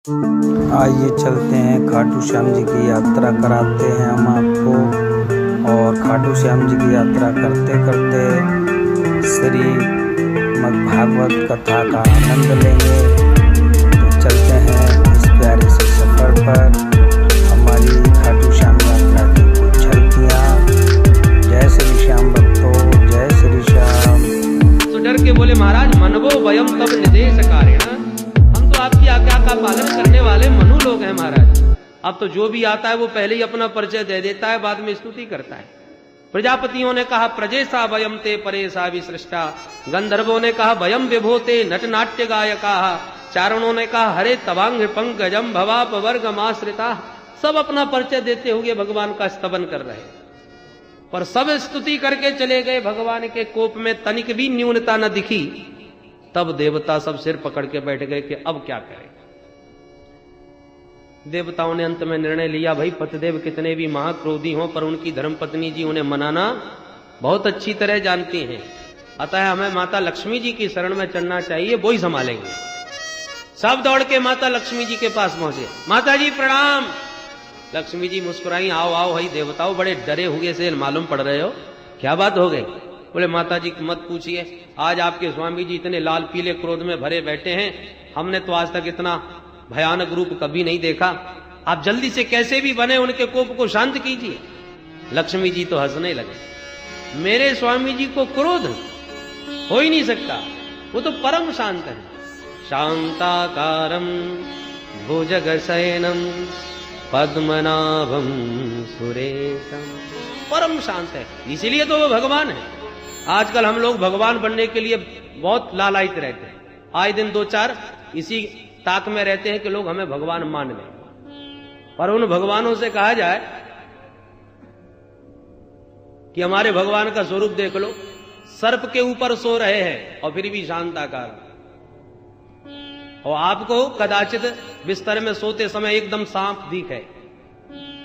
आइए चलते हैं खाटू श्याम जी की यात्रा कराते हैं हम आपको। और खाटू श्याम जी की यात्रा करते करते श्रीमद् भागवत कथा का आनंद लेंगे। तो चलते हैं इस प्यारे से सफ़र पर। हमारी खाटू श्याम यात्रा की कुछ झलकियाँ। जय श्री श्याम भक्तों, जय श्री श्याम। तो डर के बोले महाराज मनवो वयम तब निर्देश कारेण, हम तो आपकी आज्ञा का पालन करने वाले मनु लोग हैं महाराज। अब तो जो भी आता है वो पहले ही अपना परिचय दे देता है, बाद में स्तुति करता है। प्रजापतियों ने कहा प्रजेसा वयम ते परेसा विसृष्टा, गंधर्वों ने कहा वयम विभोते नट नाट्य गायका, चारणों ने कहा हरे तवांग पंकजम भवाप वर्गमाश्रिता। सब अपना परिचय देते हुए भगवान का स्तवन कर रहे, पर सब स्तुति करके चले गए। भगवान के कोप में तनिक भी न्यूनता न दिखी। तब देवता सब सिर पकड़ के बैठ गए कि अब क्या करें। देवताओं ने अंत में निर्णय लिया, भाई पतिदेव कितने भी महाक्रोधी हों पर उनकी धर्मपत्नी जी उन्हें मनाना बहुत अच्छी तरह जानती हैं, अतः हमें माता लक्ष्मी जी की शरण में चढ़ना चाहिए, वो ही संभालेंगे। सब दौड़ के माता लक्ष्मी जी के पास पहुंचे। माता जी प्रणाम। लक्ष्मी जी मुस्कुराई, आओ आओ, भाई देवताओं बड़े डरे हुए से मालूम पड़ रहे हो, क्या बात हो गई? बोले माता जी मत पूछिए, आज आपके स्वामी जी इतने लाल पीले क्रोध में भरे बैठे हैं, हमने तो आज तक इतना भयानक रूप कभी नहीं देखा। आप जल्दी से कैसे भी बने उनके कोप को शांत कीजिए। लक्ष्मी जी तो हंसने लगे, मेरे स्वामी जी को क्रोध हो ही नहीं सकता, वो तो परम शांत है। शांताकारं भुजगशयनं पद्मनाभं सुरेशम, परम शांत है, इसीलिए तो वो भगवान है। आजकल हम लोग भगवान बनने के लिए बहुत लालायित रहते हैं, आए दिन दो चार इसी ताक में रहते हैं कि लोग हमें भगवान मान लें। पर उन भगवानों से कहा जाए कि हमारे भगवान का स्वरूप देख लो, सर्प के ऊपर सो रहे हैं और फिर भी शांताकार, और आपको कदाचित बिस्तर में सोते समय एकदम सांप दिखे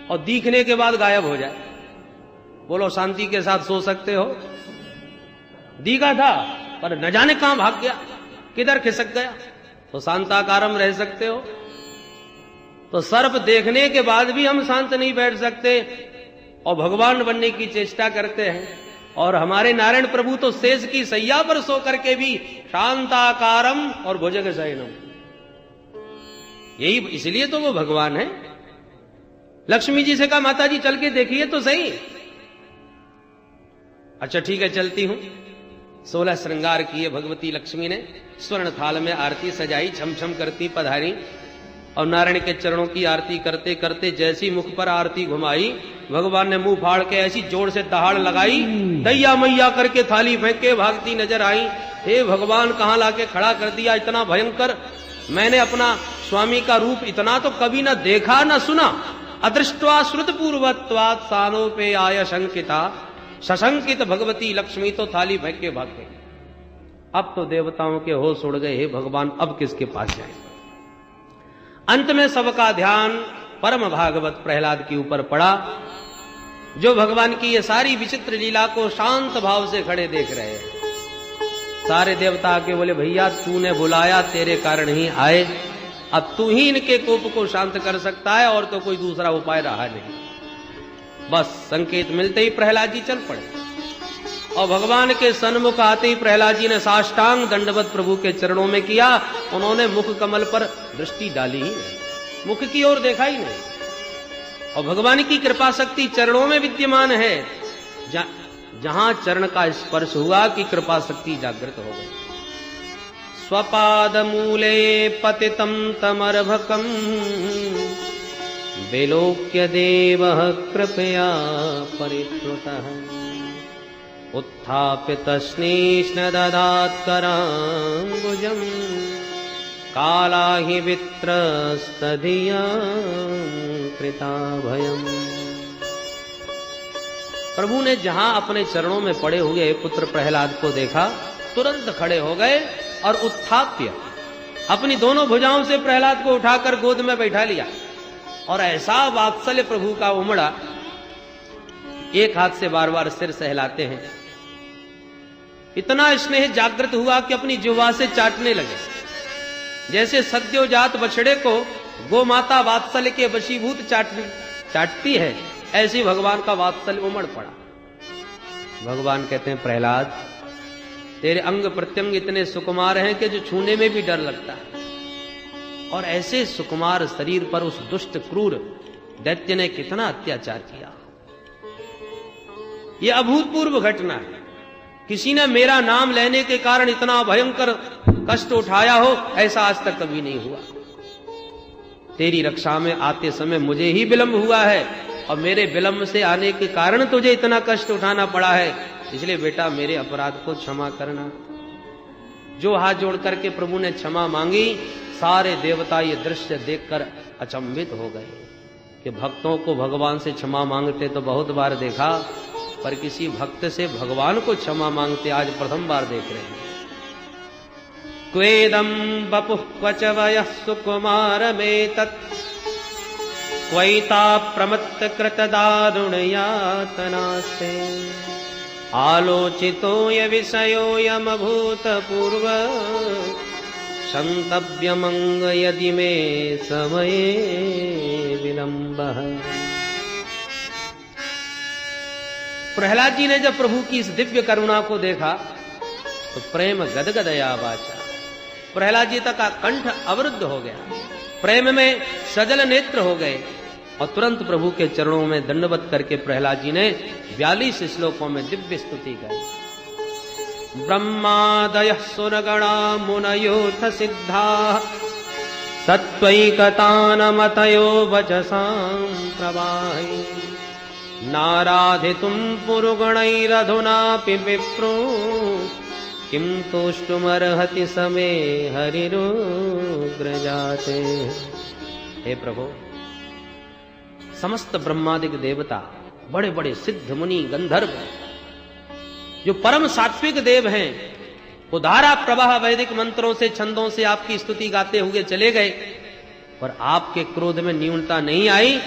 और दिखने के बाद गायब हो जाए। बोलो शांति के साथ सो सकते हो? दिखा था पर न जाने कहां भाग गया, किधर खिसक गया। तो शांताकारम रह सकते हो? तो सर्प देखने के बाद भी हम शांत नहीं बैठ सकते और भगवान बनने की चेष्टा करते हैं। और हमारे नारायण प्रभु तो शेष की सैया पर सो करके भी शांताकारम और भुजग शयनम, यही इसलिए तो वो भगवान है। लक्ष्मी जी से कहा माता जी चल के देखिए तो सही। अच्छा ठीक है चलती हूं। 16 श्रृंगार किए भगवती लक्ष्मी ने, स्वर्ण थाल में आरती सजाई, छम छम करती पधारी और नारायण के चरणों की आरती करते करते जैसी मुख पर आरती घुमाई, भगवान ने मुंह फाड़ के ऐसी जोर से दहाड़ लगाई, दैया मैया करके थाली फेंक के भागती नजर आई। हे भगवान कहां लाके खड़ा कर दिया, इतना भयंकर, मैंने अपना स्वामी का रूप इतना तो कभी न देखा न सुना। अदृष्ट्वा श्रुत पूर्वत्वात् सानोपे आय शंकिता, सशंकित भगवती लक्ष्मी तो थाली फेंक के भाग गई। अब तो देवताओं के होश उड़ गए, हे भगवान अब किसके पास जाए। अंत में सबका ध्यान परम भागवत प्रहलाद के ऊपर पड़ा, जो भगवान की ये सारी विचित्र लीला को शांत भाव से खड़े देख रहे हैं। सारे देवता आके बोले भैया तूने बुलाया, तेरे कारण ही आए, अब तू ही इनके कोप को शांत कर सकता है, और तो कोई दूसरा उपाय रहा नहीं। बस संकेत मिलते ही प्रहलाद जी चल पड़े और भगवान के सन्मुख आते ही प्रहलाद जी ने साष्टांग दंडवत प्रभु के चरणों में किया। उन्होंने मुख कमल पर दृष्टि डाली ही नहीं, मुख की ओर देखा ही नहीं। और भगवान की कृपा शक्ति चरणों में विद्यमान है, जहां चरण का स्पर्श हुआ कि कृपा शक्ति जागृत हो गई। स्वपाद मूले पतितं तमर्भकम विलोक्य देवः कृपया परिप्लुतः, उत्थाप्य तस्नीष्ण ददात्कराम्बुजम्, कालाहि वित्रस्तधिया कृता भयम्। प्रभु ने जहां अपने चरणों में पड़े हुए पुत्र प्रहलाद को देखा, तुरंत खड़े हो गए और उत्थाप्य अपनी दोनों भुजाओं से प्रहलाद को उठाकर गोद में बैठा लिया। और ऐसा वात्सल्य प्रभु का उमड़ा, एक हाथ से बार बार सिर सहलाते हैं, इतना स्नेह जागृत हुआ कि अपनी जिह्वा से चाटने लगे। जैसे सद्योजात बछड़े को गो माता वात्सल्य के वशीभूत चाटती है, ऐसे भगवान का वात्सल्य उमड़ पड़ा। भगवान कहते हैं प्रहलाद, तेरे अंग प्रत्यंग इतने सुकुमार हैं कि जो छूने में भी डर लगता है, और ऐसे सुकुमार शरीर पर उस दुष्ट क्रूर दैत्य ने कितना अत्याचार किया। यह अभूतपूर्व घटना है। किसी ने मेरा नाम लेने के कारण इतना भयंकर कष्ट उठाया हो, ऐसा आज तक कभी नहीं हुआ। तेरी रक्षा में आते समय मुझे ही विलंब हुआ है, और मेरे विलंब से आने के कारण तुझे इतना कष्ट उठाना पड़ा है, इसलिए बेटा मेरे अपराध को क्षमा करना। जो हाथ जोड़ करके प्रभु ने क्षमा मांगी, सारे देवता ये दृश्य देखकर अचंभित हो गए कि भक्तों को भगवान से क्षमा मांगते तो बहुत बार देखा, पर किसी भक्त से भगवान को क्षमा मांगते आज प्रथम बार देख रहे हैं। क्वेदम बपुः क्वच वयः सुकुमारमेतत् क्वैता प्रमत्त कृत दारुणयातनास्ते आलोचितोऽय विषयोऽयमभूतपूर्व क्षन्तव्यमंग यदि मे समये विलंबः। प्रहलाद जी ने जब प्रभु की इस दिव्य करुणा को देखा तो प्रेम गदगदया वाचा। प्रहलाद जी तक कंठ अवरुद्ध हो गया, प्रेम में सजल नेत्र हो गए, और तुरंत प्रभु के चरणों में दंडवत करके प्रहलाद जी ने 42 श्लोकों में दिव्य स्तुति गाई। ब्रह्मादयः सुरगणा मुनयोऽथ सिद्धाः सत्त्वैकतानमतयो वचसां प्रवाहे नाराधितुं पुरुगणैरधुनापि विप्रो किं तोष्टुमर्हति समे हरिरुग्रजाते। हे प्रभु, समस्त ब्रह्मादिक देवता, बड़े बड़े सिद्ध मुनि गंधर्व, जो परम सात्विक देव हैं, वो धारा प्रवाह वैदिक मंत्रों से छंदों से आपकी स्तुति गाते हुए चले गए, पर आपके क्रोध में न्यूनता नहीं आई।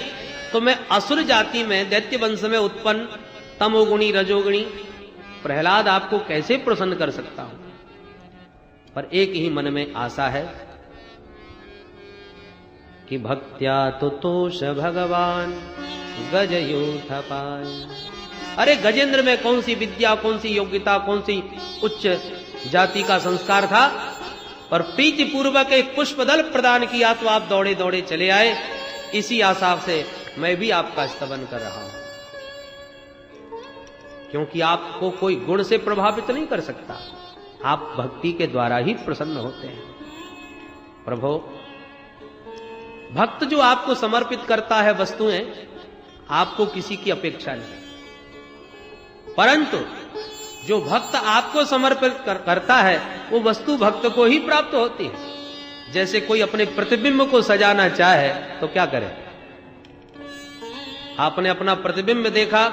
तो मैं असुर जाति में दैत्य वंश में उत्पन्न तमोगुणी रजोगुणी प्रहलाद आपको कैसे प्रसन्न कर सकता हूं। पर एक ही मन में आशा है कि भक्त्या तुतोष भगवान गजयूथ पाय। अरे गजेंद्र में कौन सी विद्या, कौन सी योग्यता, कौन सी उच्च जाति का संस्कार था, पर प्रीति पूर्वक एक पुष्पदल प्रदान किया तो आप दौड़े दौड़े चले आए। इसी आशा से मैं भी आपका स्तवन कर रहा हूं, क्योंकि आपको कोई गुण से प्रभावित नहीं कर सकता, आप भक्ति के द्वारा ही प्रसन्न होते हैं। प्रभु, भक्त जो आपको समर्पित करता है वस्तुएं, आपको किसी की अपेक्षा नहीं, परंतु जो भक्त आपको समर्पित करता है वो वस्तु भक्त को ही प्राप्त होती है। जैसे कोई अपने प्रतिबिंब को सजाना चाहे तो क्या करे, आपने अपना प्रतिबिंब देखा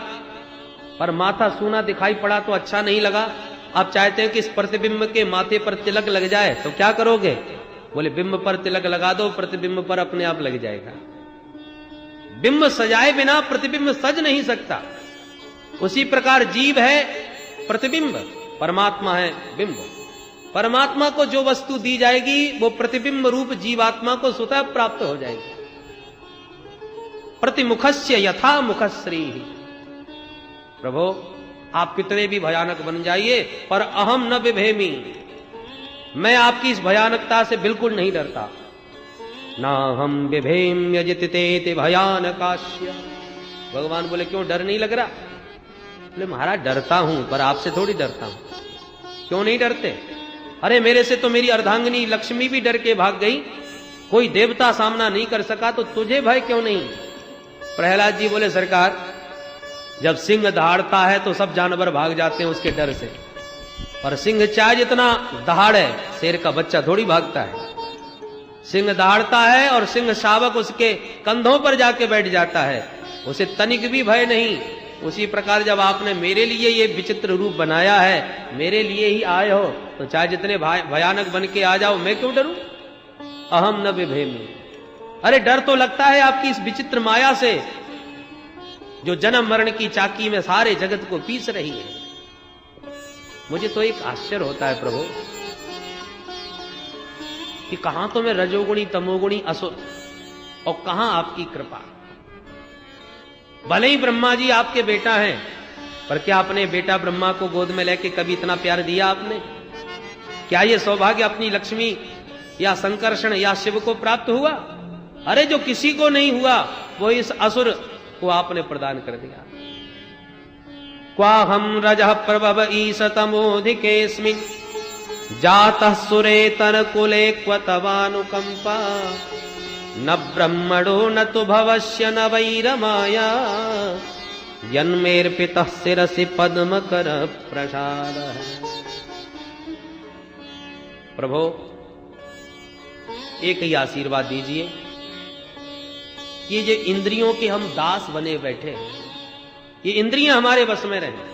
पर माथा सूना दिखाई पड़ा तो अच्छा नहीं लगा, आप चाहते हैं कि इस प्रतिबिंब के माथे पर तिलक लग जाए, तो क्या करोगे? बोले बिंब पर तिलक लगा दो, प्रतिबिंब पर अपने आप लग जाएगा। बिंब सजाए बिना प्रतिबिंब सज नहीं सकता। उसी प्रकार जीव है प्रतिबिंब, परमात्मा है बिंब। परमात्मा को जो वस्तु दी जाएगी वो प्रतिबिंब रूप जीवात्मा को स्वतः प्राप्त हो जाएगी। प्रतिमुखस्य यथा मुखश्री। प्रभु, आप कितने भी भयानक बन जाइए, पर अहम न विभेमी, मैं आपकी इस भयानकता से बिल्कुल नहीं डरता। ना हम विभेम यजिते भयानकास्य। भगवान बोले क्यों डर नहीं लग रहा? बोले महाराज डरता हूं, पर आपसे थोड़ी डरता हूं। क्यों नहीं डरते? अरे मेरे से तो मेरी अर्धांगिनी लक्ष्मी भी डर के भाग गई, कोई देवता सामना नहीं कर सका, तो तुझे भय क्यों नहीं? प्रहलाद जी बोले सरकार, जब सिंह दहाड़ता है तो सब जानवर भाग जाते हैं उसके डर से, पर सिंह चाहे जितना दहाड़े, शेर का बच्चा थोड़ी भागता है। सिंह दहाड़ता है और सिंह शावक उसके कंधों पर जाके बैठ जाता है, उसे तनिक भी भय नहीं। उसी प्रकार जब आपने मेरे लिए ये विचित्र रूप बनाया है, मेरे लिए ही आए हो, तो चाहे जितने भयानक बन के आ जाओ, मैं क्यों डरूं? अहम न विभेमी। अरे डर तो लगता है आपकी इस विचित्र माया से, जो जन्म मरण की चाकी में सारे जगत को पीस रही है। मुझे तो एक आश्चर्य होता है प्रभु कि कहां तो मैं रजोगुणी तमोगुणी असुर, और कहां आपकी कृपा। भले ही ब्रह्मा जी आपके बेटा हैं, पर क्या अपने बेटा ब्रह्मा को गोद में लेके कभी इतना प्यार दिया आपने? क्या ये सौभाग्य अपनी लक्ष्मी या संकर्षण या शिव को प्राप्त हुआ? अरे जो किसी को नहीं हुआ वो इस असुर को आपने प्रदान कर दिया। क्वाहम रजः प्रभव ईशतमोधिकेऽस्मि जातः सुरेतर कुले क्व तवानुकंपा न ब्रह्मणो न तु भवस्य न वैरमाया जन्मेर्पितः शिरसि पद्मकर प्रसादः। प्रभो एक ही आशीर्वाद दीजिए, ये जो इंद्रियों के हम दास बने बैठे हैं, ये इंद्रियां हमारे बस में रहे।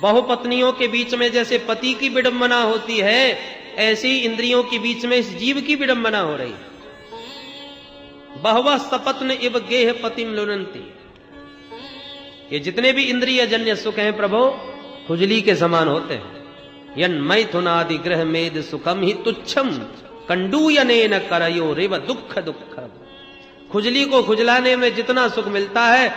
बहुपत्नियों के बीच में जैसे पति की विडंबना होती है, ऐसी इंद्रियों के बीच में इस जीव की विडंबना हो रही है। बहवः सपत्न इव गेह पतिम लुनंती, ये जितने भी इंद्रिय जन्य सुख हैं प्रभु खुजली के समान होते हैं। यन मैथुनादि ग्रह मेद सुखम ही तुच्छम कंडूयनेन करयो रेव दुख दुख। खुजली को खुजलाने में जितना सुख मिलता है,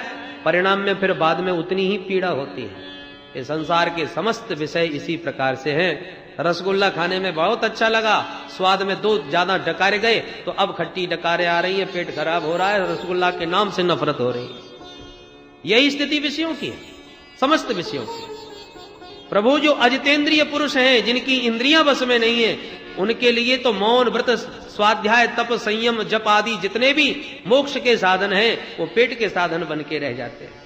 परिणाम में फिर बाद में उतनी ही पीड़ा होती है। ये संसार के समस्त विषय इसी प्रकार से हैं। रसगुल्ला खाने में बहुत अच्छा लगा, स्वाद में दो ज्यादा डकारे गए तो अब खट्टी डकारे आ रही है, पेट खराब हो रहा है, रसगुल्ला के नाम से नफरत हो रही है। यही स्थिति विषयों की है, समस्त विषयों की। प्रभु जो अजितेंद्रिय पुरुष हैं, जिनकी इंद्रियां बस में नहीं है, उनके लिए तो मौन व्रत स्वाध्याय तप संयम जप आदि जितने भी मोक्ष के साधन हैं वो पेट के साधन बन के रह जाते हैं।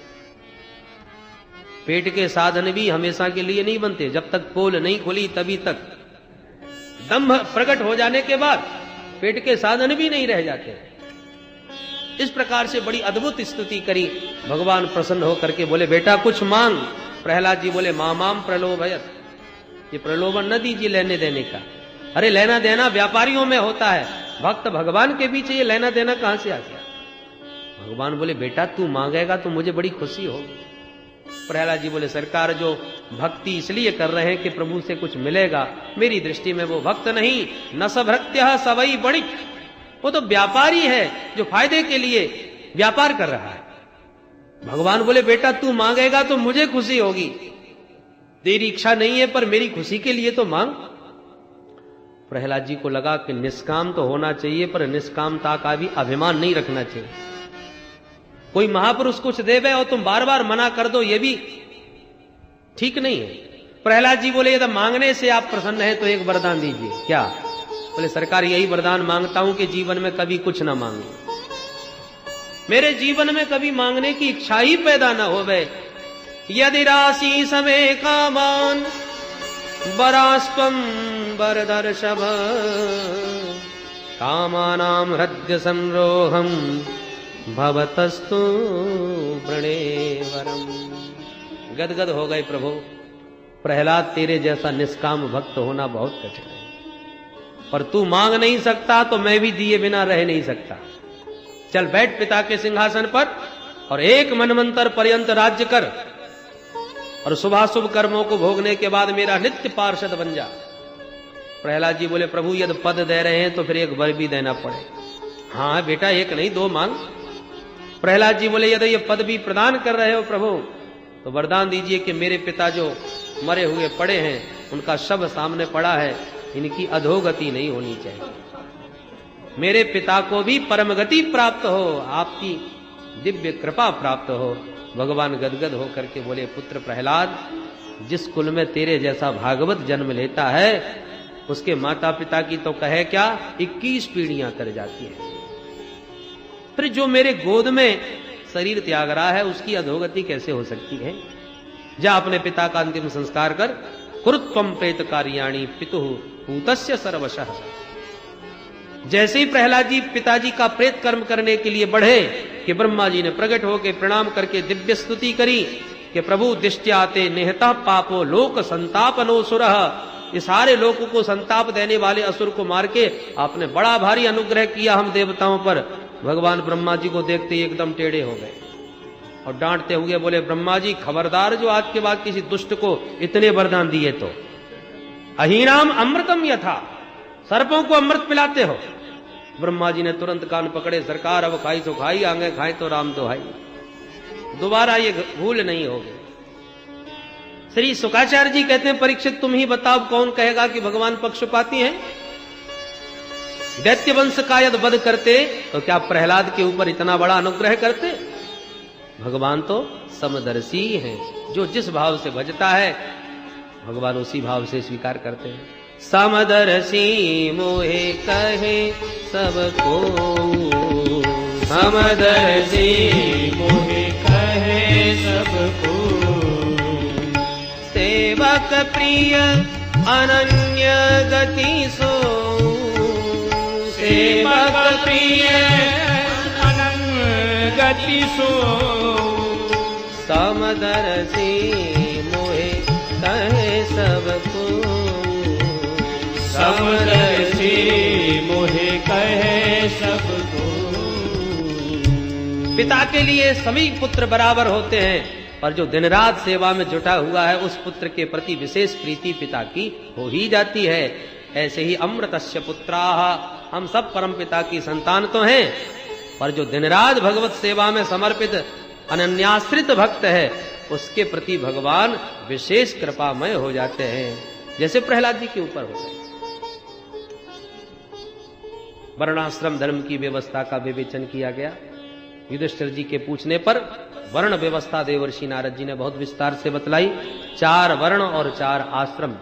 पेट के साधन भी हमेशा के लिए नहीं बनते, जब तक पोल नहीं खुली तभी तक। दंभ प्रकट हो जाने के बाद पेट के साधन भी नहीं रह जाते। इस प्रकार से बड़ी अद्भुत स्तुति करी। भगवान प्रसन्न होकर के बोले बेटा कुछ मांग। प्रहलाद जी बोले मामाम प्रलोभयत, ये प्रलोभन न दीजिए लेने देने का। अरे लेना देना व्यापारियों में होता है, भक्त भगवान के बीच ये लेना देना कहां से आ गया? भगवान बोले बेटा तू मांगेगा तो मुझे बड़ी खुशी होगी। प्रहलाद जी बोले सरकार जो भक्ति इसलिए कर रहे हैं कि प्रभु से कुछ मिलेगा, मेरी दृष्टि में वो भक्त नहीं, न सभृत्यः सवई बणिक, वो तो व्यापारी है जो फायदे के लिए व्यापार कर रहा है। भगवान बोले बेटा तू मांगेगा तो मुझे खुशी होगी, तेरी इच्छा नहीं है पर मेरी खुशी के लिए तो मांग। प्रहलाद जी को लगा कि निष्काम तो होना चाहिए पर निष्कामता का भी अभिमान नहीं रखना चाहिए। कोई महापुरुष कुछ देवे और तुम बार बार मना कर दो, ये भी ठीक नहीं है। प्रहलाद जी बोले यदि मांगने से आप प्रसन्न हैं तो एक वरदान दीजिए। क्या? बोले सरकार यही वरदान मांगता हूं कि जीवन में कभी कुछ ना मांगे, मेरे जीवन में कभी मांगने की इच्छा ही पैदा ना होवे। यदि राशि समय कामान वरास्त्वं वरदर्शभ कामानां हृदय संरोहम भवतस्तु प्रणेवरम। गदगद हो गए प्रभु। प्रहलाद तेरे जैसा निष्काम भक्त होना बहुत कठिन है, पर तू मांग नहीं सकता तो मैं भी दिए बिना रह नहीं सकता। चल बैठ पिता के सिंहासन पर और एक मनमंतर पर्यंत राज्य कर और शुभाशुभ कर्मों को भोगने के बाद मेरा नित्य पार्षद बन जा। प्रहलाद जी बोले प्रभु यदि पद दे रहे हैं तो फिर एक वर भी देना पड़े। हाँ बेटा एक नहीं दो मांग। प्रहलाद जी बोले यदि ये पद भी प्रदान कर रहे हो प्रभु तो वरदान दीजिए कि मेरे पिता जो मरे हुए पड़े हैं उनका शव सामने पड़ा है, इनकी अधोगति नहीं होनी चाहिए, मेरे पिता को भी परम गति प्राप्त हो, आपकी दिव्य कृपा प्राप्त हो। भगवान गदगद होकर के बोले पुत्र प्रहलाद जिस कुल में तेरे जैसा भागवत जन्म लेता है उसके माता पिता की तो कहे क्या 21 पीढ़ियां तर जाती है, फिर जो मेरे गोद में शरीर त्याग रहा है उसकी अधोगति कैसे हो सकती है? जा अपने पिता का अंतिम संस्कार कर। कुरुत्वम प्रेत कार्याणि पितुः पूतस्य सर्वशः। जैसे ही प्रहलाद जी पिताजी का प्रेत कर्म करने के लिए बढ़े कि ब्रह्मा जी ने प्रकट होकर प्रणाम करके दिव्य स्तुति करी कि प्रभु दिष्ट्याते निहता पापो लोक संतापनोसुरः, इस सारे लोगों को संताप देने वाले असुर को मार के आपने बड़ा भारी अनुग्रह किया हम देवताओं पर। भगवान ब्रह्मा जी को देखते ही एकदम टेढ़े हो गए और डांटते हुए बोले ब्रह्मा जी खबरदार जो आज के बाद किसी दुष्ट को इतने वरदान दिए तो। अहीनाम अमृतम यथा, सर्पों को अमृत पिलाते हो, ब्रह्मा जी ने तुरंत कान पकड़े, सरकार अब खाई तो खाई, आगे खाए तो राम तो हाई, दोबारा ये भूल नहीं होगी। श्री शुकाचार्य जी कहते हैं, परीक्षित तुम ही बताओ कौन कहेगा कि भगवान पक्षपाती हैं? दैत्य वंश का यदि वध करते तो क्या प्रहलाद के ऊपर इतना बड़ा अनुग्रह करते? भगवान तो समदर्शी हैं, जो जिस भाव से भजता है भगवान उसी भाव से स्वीकार करते हैं। समदर्शी मोहे कहे सबको, समदर्शी मोहे कहे सबको, सेवक प्रिय अनन्य गति सो, सेवक प्रिय अनन्य गति सो, समदर्शी मोहे कहे सबको, समदर्शी मोहे कहे सबको। पिता के लिए सभी पुत्र बराबर होते हैं, पर जो दिन रात सेवा में जुटा हुआ है उस पुत्र के प्रति विशेष प्रीति पिता की हो ही जाती है। ऐसे ही अमृतस्य पुत्राः, हम सब परम पिता की संतान तो हैं, पर जो दिन रात भगवत सेवा में समर्पित अनन्याश्रित भक्त है उसके प्रति भगवान विशेष कृपामय हो जाते हैं, जैसे प्रहलाद जी के ऊपर हो गए। वर्णाश्रम धर्म की व्यवस्था का विवेचन किया गया। युधिष्ठिर जी के पूछने पर वर्ण व्यवस्था देवर्षि नारद जी ने बहुत विस्तार से बतलाई। 4 वर्ण और 4 आश्रम।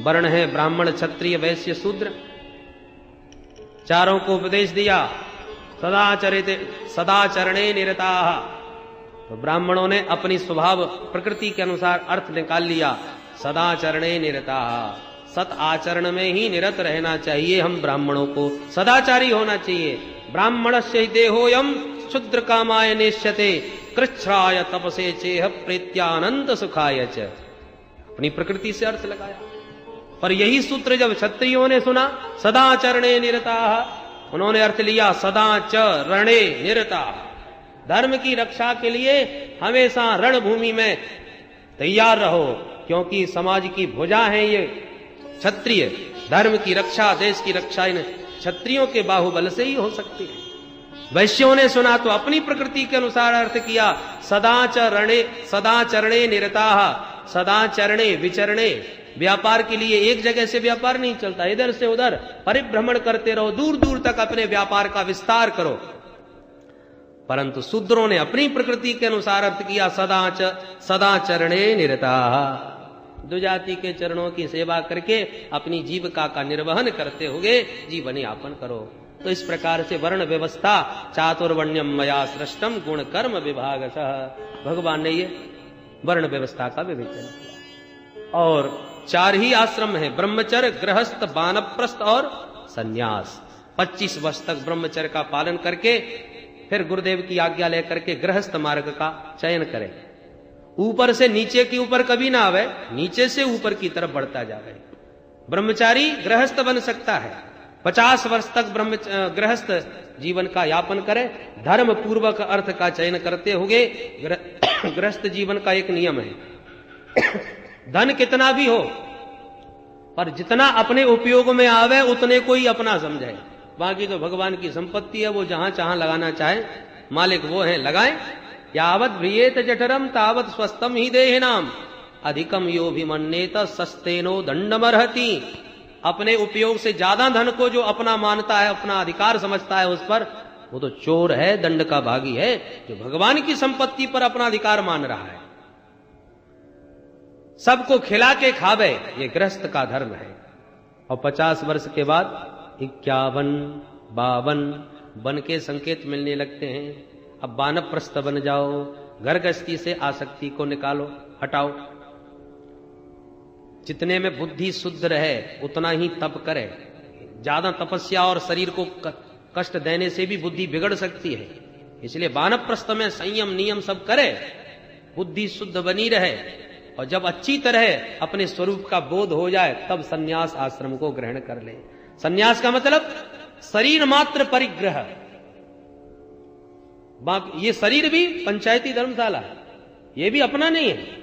वर्ण है ब्राह्मण, क्षत्रिय, वैश्य, शूद्र। चारों को उपदेश दिया। सदाचरणे निरताः। तो ब्राह्मणों ने अपनी स्वभाव प्रकृति के अनुसार अर्थ निकाल लिया। सदाचरणे निरताः, सत आचरण में ही निरत रहना चाहिए। हम ब्राह्मणों को सदाचारी होना चाहिए। ब्राह्मणस्य देहोयम क्षुद्र कामाय नेष्यते, कृच्छ्राय तपसे चेह प्रेत्यानंद सुखाय च। अपनी प्रकृति से अर्थ लगाया। पर यही सूत्र जब क्षत्रियों ने सुना, सदाचरणे निरताः, उन्होंने अर्थ लिया सदाचरणे निरताः। धर्म की रक्षा के लिए हमेशा रणभूमि में तैयार रहो, क्योंकि समाज की भुजा है ये क्षत्रिय। धर्म की रक्षा, देश की रक्षा इन क्षत्रियों के बाहुबल से ही हो सकती है। वैश्यों ने सुना तो अपनी प्रकृति के अनुसार अर्थ किया। सदाचरणे निरताः, सदाचरणे विचरणे। व्यापार के लिए एक जगह से व्यापार नहीं चलता, इधर से उधर परिभ्रमण करते रहो, दूर दूर तक अपने व्यापार का विस्तार करो। परंतु शूद्रों ने अपनी प्रकृति के अनुसार अर्थ किया सदाचरणे निरताः। दुजाति के चरणों की सेवा करके अपनी जीविका का निर्वहन करते हुए जीवन यापन करो। तो इस प्रकार से वर्ण व्यवस्था चातुर्वर्ण्यम मया सृष्टम गुण कर्म विभागशः, भगवान ने ये वर्ण व्यवस्था का विवेचन किया। और 4 ही आश्रम है, ब्रह्मचर्य, गृहस्थ, वानप्रस्थ और संन्यास। 25 वर्ष तक ब्रह्मचर्य का पालन करके फिर गुरुदेव की आज्ञा लेकर के गृहस्थ मार्ग का चयन करें। ऊपर से नीचे के ऊपर कभी ना आवे, नीचे से ऊपर की तरफ बढ़ता जावे। ब्रह्मचारी गृहस्थ बन सकता है, 50 वर्ष तक गृहस्थ जीवन का यापन करे। धर्म पूर्वक अर्थ का चयन करते हुए गृहस्थ जीवन का एक नियम है, धन कितना भी हो पर जितना अपने उपयोग में आवे उतने को ही अपना समझे। बाकी तो भगवान की संपत्ति है, वो जहां चाहां लगाना चाहे मालिक वो है, लगाए। यावत भ्रियेत जठरम तावत स्वस्थम ही देहिनाम, अधिकम यो भी मन्नेत सस्तेनो दंडमर्हति। अपने उपयोग से ज्यादा धन को जो अपना मानता है, अपना अधिकार समझता है, उस पर वो तो चोर है, दंड का भागी है। जो भगवान की संपत्ति पर अपना अधिकार मान रहा है, सबको खिला के खावे, ये गृहस्थ का धर्म है। और 50 वर्ष के बाद 51, 52 बन के संकेत मिलने लगते हैं। अब वानप्रस्थ बन जाओ, घर गृहस्थी से आसक्ति को निकालो, हटाओ। जितने में बुद्धि शुद्ध रहे उतना ही तप करे। ज्यादा तपस्या और शरीर को कष्ट देने से भी बुद्धि बिगड़ सकती है। इसलिए वानप्रस्थ में संयम नियम सब करे, बुद्धि शुद्ध बनी रहे। और जब अच्छी तरह अपने स्वरूप का बोध हो जाए तब संन्यास आश्रम को ग्रहण कर ले। संन्यास का मतलब शरीर मात्र परिग्रह। बाकी ये शरीर भी पंचायती धर्मशाला है, ये भी अपना नहीं है,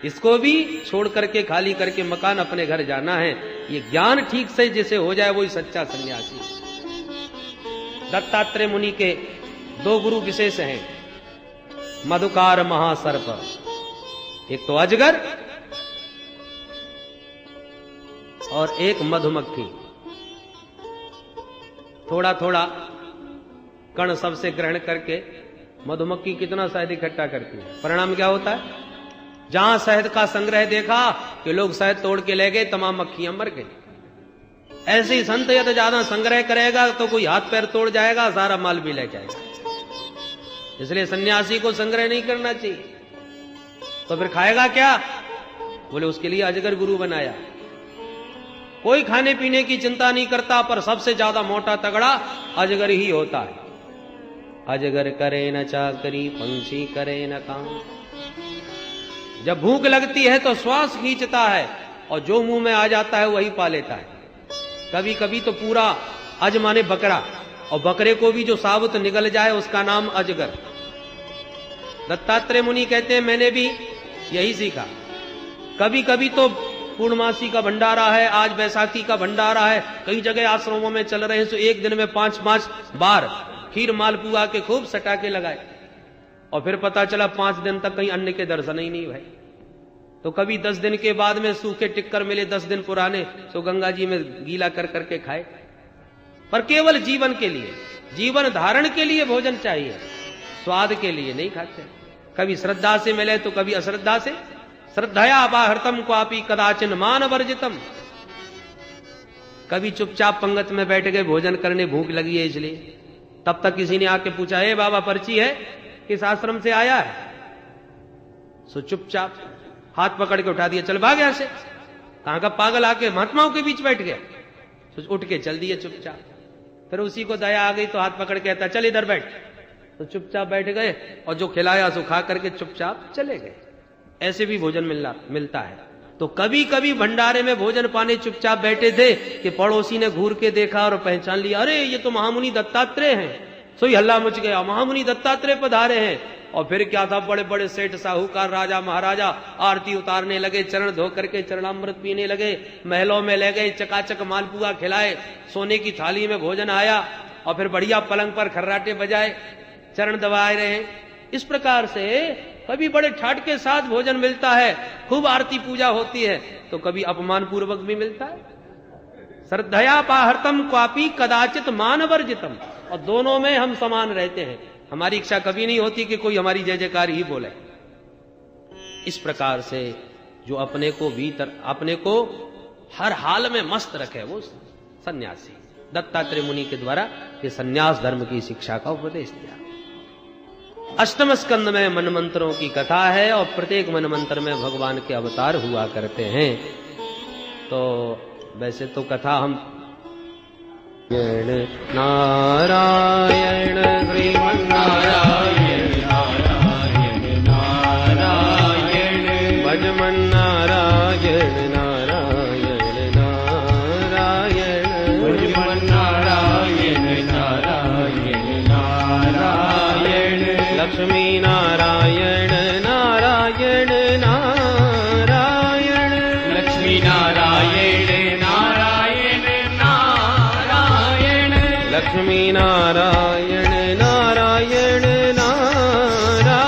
इसको भी छोड़ करके खाली करके मकान अपने घर जाना है। ये ज्ञान ठीक से जैसे हो जाए वही सच्चा सन्यासी। दत्तात्रेय मुनि के दो गुरु विशेष हैं, मधुकार महासर्प, एक तो अजगर और एक मधुमक्खी। थोड़ा थोड़ा कण सबसे ग्रहण करके मधुमक्खी कितना शहद इकट्ठा करती है, परिणाम क्या होता है? जहां शहद का संग्रह देखा कि लोग शहद तोड़ के ले गए, तमाम मक्खियां मर गई। ऐसे ही संत यदि ज्यादा संग्रह करेगा तो कोई हाथ पैर तोड़ जाएगा, सारा माल भी ले जाएगा। इसलिए सन्यासी को संग्रह नहीं करना चाहिए। तो फिर खाएगा क्या? बोले उसके लिए अजगर गुरु बनाया। कोई खाने पीने की चिंता नहीं करता, पर सबसे ज्यादा मोटा तगड़ा अजगर ही होता है। अजगर करे न चाकरी, पंछी करे न काम। जब भूख लगती है तो श्वास खींचता है और जो मुंह में आ जाता है वही पा लेता है। कभी कभी तो पूरा अज माने बकरा, और बकरे को भी जो साबुत निगल जाए उसका नाम अजगर। दत्तात्रेय मुनि कहते हैं मैंने भी यही सीखा। कभी कभी तो पूर्णमासी का भंडारा है, आज बैसाखी का भंडारा है, कई जगह आश्रमों में चल रहे हैं, तो एक दिन में 5-5 बार खीर मालपुआ के खूब सटाके लगाए, और फिर पता चला 5 दिन तक कहीं अन्न के दर्शन ही नहीं भाई। तो कभी 10 दिन के बाद में सूखे टिक्कर मिले 10 दिन पुराने, तो गंगा जी में गीला कर करके खाए। पर केवल जीवन के लिए, जीवन धारण के लिए भोजन चाहिए, स्वाद के लिए नहीं खाते। कभी श्रद्धा से मिले तो कभी अश्रद्धा से। श्रद्धया अपाहृतम क्वापि कदाचिन मान वर्जितम। कभी चुपचाप पंगत में बैठ गए भोजन करने, भूख लगी है इसलिए। तब तक किसी ने आके पूछा, हे बाबा पर्ची है, किस आश्रम से आया है? सो चुपचाप हाथ पकड़ के उठा दिया, चल भाग यहां से। कहां का पागल आके महात्माओं के बीच बैठ गया। तो उठ के चल दिए चुपचाप। फिर उसी को दया आ गई तो हाथ पकड़ के कहता, चल इधर बैठ। तो चुपचाप बैठ गए और जो खिलाया सो खा करके चुपचाप चले गए। ऐसे भी भोजन मिलता है। तो कभी कभी भंडारे में भोजन पाने चुपचाप बैठे थे कि पड़ोसी ने घूर के देखा और पहचान लिया, अरे ये तो महामुनि दत्तात्रेय हैं। सोई हल्ला मच गया, महामुनि दत्तात्रेय पधारे हैं। और फिर क्या था, बड़े बड़े सेठ साहूकार राजा महाराजा आरती उतारने लगे, चरण धो करके चरणामृत पीने लगे, महलों में ले गए, चकाचक मालपुआ खिलाए, सोने की थाली में भोजन आया, और फिर बढ़िया पलंग पर खर्राटे बजाए, चरण दबाए रहे। इस प्रकार से कभी बड़े ठाट के साथ भोजन मिलता है, खूब आरती पूजा होती है, तो कभी अपमान पूर्वक भी मिलता है। श्रद्धया पाहर्तम क्वापि कदाचित मान वर्जितम। और दोनों में हम समान रहते हैं। हमारी इच्छा कभी नहीं होती कि कोई हमारी जय जयकार ही बोले। इस प्रकार से जो अपने को भीतर, अपने को हर हाल में मस्त रखे, वो सन्यासी। दत्तात्रेय मुनि के द्वारा ये सन्यास धर्म की शिक्षा का उपदेश दिया। अष्टम स्कंद में मन मंत्रों की कथा है, और प्रत्येक मन मंत्र में भगवान के अवतार हुआ करते हैं। तो वैसे तो कथा हम नारायण श्रीमन्नारायण नारायण नारायण भजमन नारायण नारायण नारायण भजमन नारायण नारायण नारायण लक्ष्मी नारायण नारायण नारायण लक्ष्मी नारायण नारायण नारायण लक्ष्मी नारायण नारायण नारायण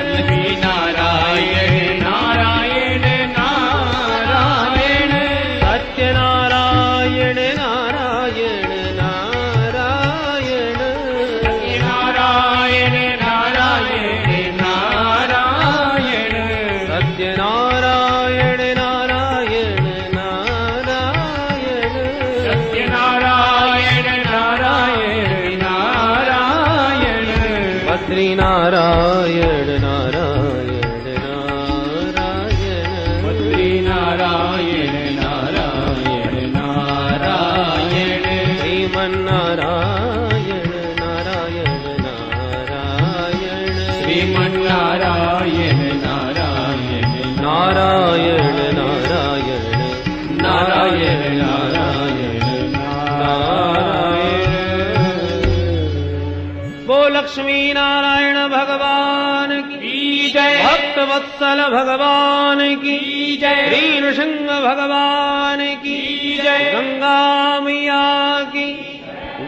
लक्ष्मी नारायण नारायण नारायण सत्यनारायण नारायण नारायण नारायण नारायण नारायण सत्यनारायण नारायण नारायण सत्यनारायण नारायण नारायण बद्री नारायण नारायण नारायण बद्री नारायण नारायण नारायण श्रीमन्नारायण नारायण नारायण श्रीमन्नारायण नारायण नारायण नारायण नारायण नारायण नारायण। वो लक्ष्मी नारायण भगवान की जय, भक्त वत्सल भगवान की जय, श्री नृसिंह भगवान की जय, गंगा मैया की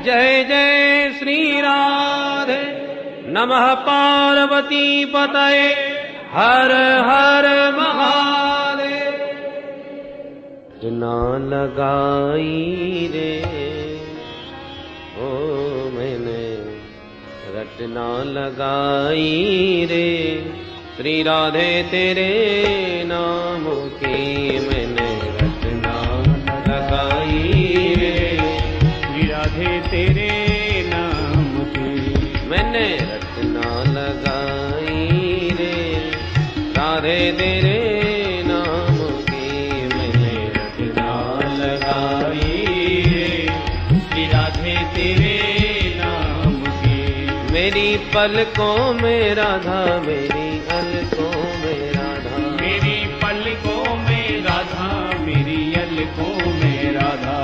जय जय श्री राधे। नमः पार्वती पतये हर हर महादेव। ना लगाई रे ओ मैंने रटना लगाई रे, श्री राधे तेरे नाम की मैंने रटना लगाई रे, श्री राधे तेरे नाम की मैंने रटना लगाई रे, राधे तेरे नाम की मैंने रटना लगाई रे, श्री राधे तेरे नाम की। मेरी पलकों में राधा मेरी अलकों में राधा, मेरी पलकों में राधा मेरी अलकों में राधा,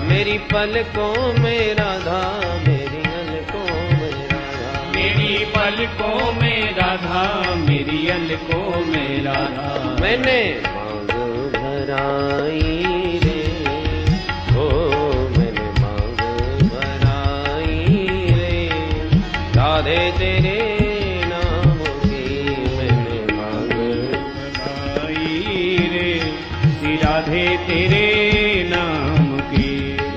मेरी पलकों में राधा मेरी अलकों में राधा, मेरी पलकों में राधा मेरी अलकों में राधा। मैंने मांग भराई रे ओ मैंने मांग भराई रे, राधे तेरे नाम की मैंने मांग भराई रे, श्री राधे तेरे नाम की।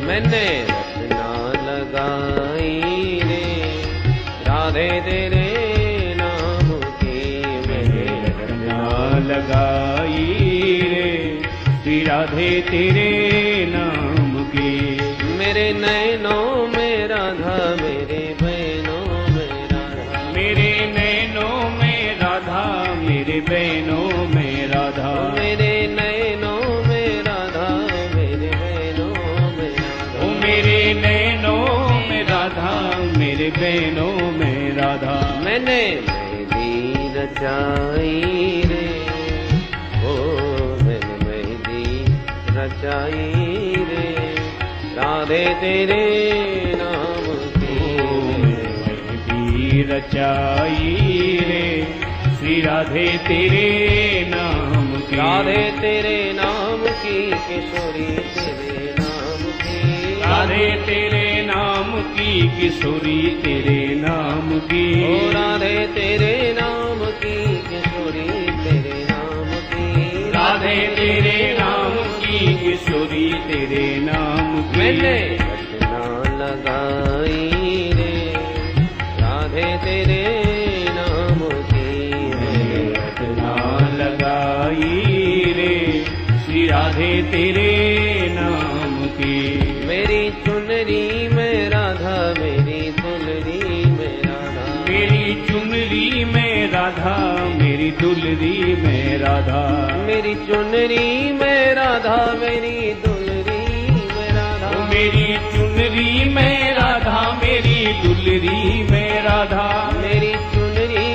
मैंने रटना लगाई रे, राधे तेरे नाम की मैंने रटना लगाई रे, श्री राधे तेरे नाम की। मेरे नैनों में राधा मेरे बहनों में राधा, मेरे नैनों में राधा मेरे बहनों में राधा, मेरे नैनों में राधा मेरे बहनों में राधा, ओ मेरे नैनों में राधा मेरे बहनों में राधा। मैंने मेहंदी रचाई रे ओ मैंने मेहंदी रचाई रे, राधे तेरे नाम की मेहंदी रचाई रे, श्री राधे तेरे नाम की। राधे तेरे नाम की किशोरी तेरे नाम की, राधे तेरे नाम की किशोरी तेरे नाम की, ओ राधे तेरे नाम की किशोरी तेरे नाम की, राधे तेरे नाम की किशोरी तेरे नाम की। मैंने रटना लगाई रे, राधे तेरे नाम की मैंने रटना लगाई रे, श्री राधे तेरे नाम की। मेरी चुनरी में राधा मेरी दुलरी में राधा, मेरी चुनरी में राधा मेरी दुलरी में राधा, मेरी चुनरी में राधा मेरी दुलरी में राधा, मेरी चुनरी में राधा मेरी दुलरी में राधा, मेरी चुनरी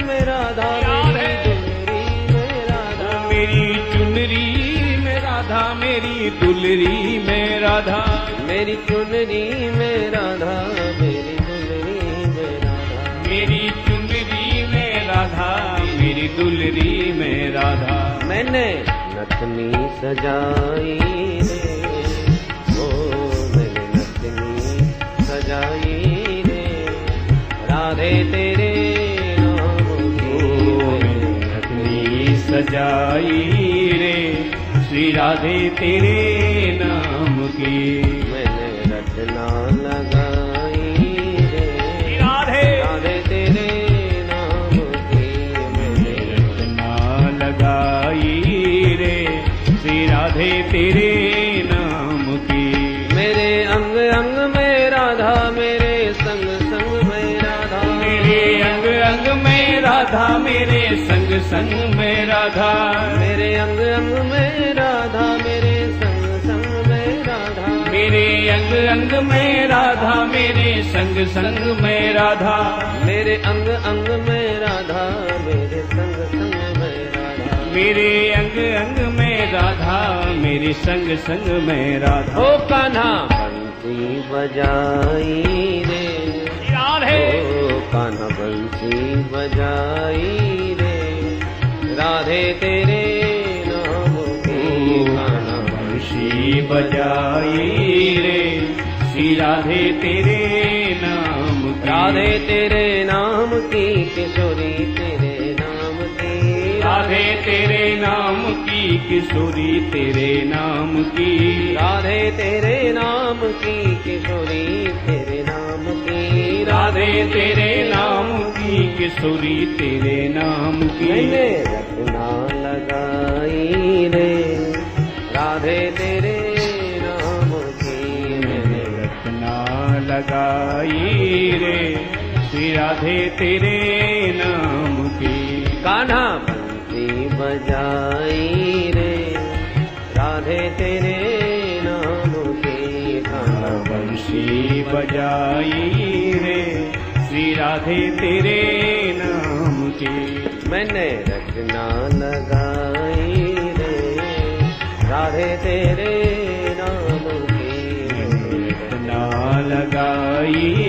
में राधा मेरी दुलरी में राधा, मेरी चुनरी में राधा मेरी दुलरी में राधा, मेरी चुनरी में राधा मेरी दुलरी में राधा, मेरी चुनरी में राधा मेरी दुलरी में राधा। मैंने नथनी सजाई रे ओ मैंने नथनी सजाई रे, राधे तेरे नाम की मैंने नथनी सजाई रे, श्री राधे तेरे नाम की। मैंने रटना लगाई रे, राधे राधे तेरे नाम की मैंने रटना लगाई रे, श्री राधे तेरे नाम की। मेरे अंग अंग में राधा मेरे संग संग में राधा, मेरे अंग अंग में राधा मेरे संग संग में राधा, मेरे अंग अंग में राधा मेरे संग संग में राधा, मेरे अंग अंग में राधा मेरे संग संग में राधा, मेरे अंग अंग में राधा मेरे संग संग में राधा, मेरे अंग अंग में राधा मेरे संग संग में राधा। ओ कान्हा बंसी बजाई रे, राधे ओ कान्हा बंसी बजाई रे, राधे तेरे नाम की कान्हा बंशी बजाई रे, श्री राधे तेरे नाम की, राधे तेरे नाम की किशोरी तेरे नाम की, राधे तेरे नाम की किशोरी तेरे नाम की, राधे तेरे नाम की किशोरी तेरे नाम की, राधे तेरे नाम की किशोरी तेरे नाम की। मैंने रखना लगाई रे राधे तेरे नाम की, मैंने रखना लगाई रे श्री राधे तेरे नाम की। कान्हा बंसी बजाई रे राधे तेरे नाम की, कान्हा बंसी बजाई रे श्री राधे तेरे नाम की। मैंने रचना लगाई रे राधे तेरे नाम की, रचना लगाई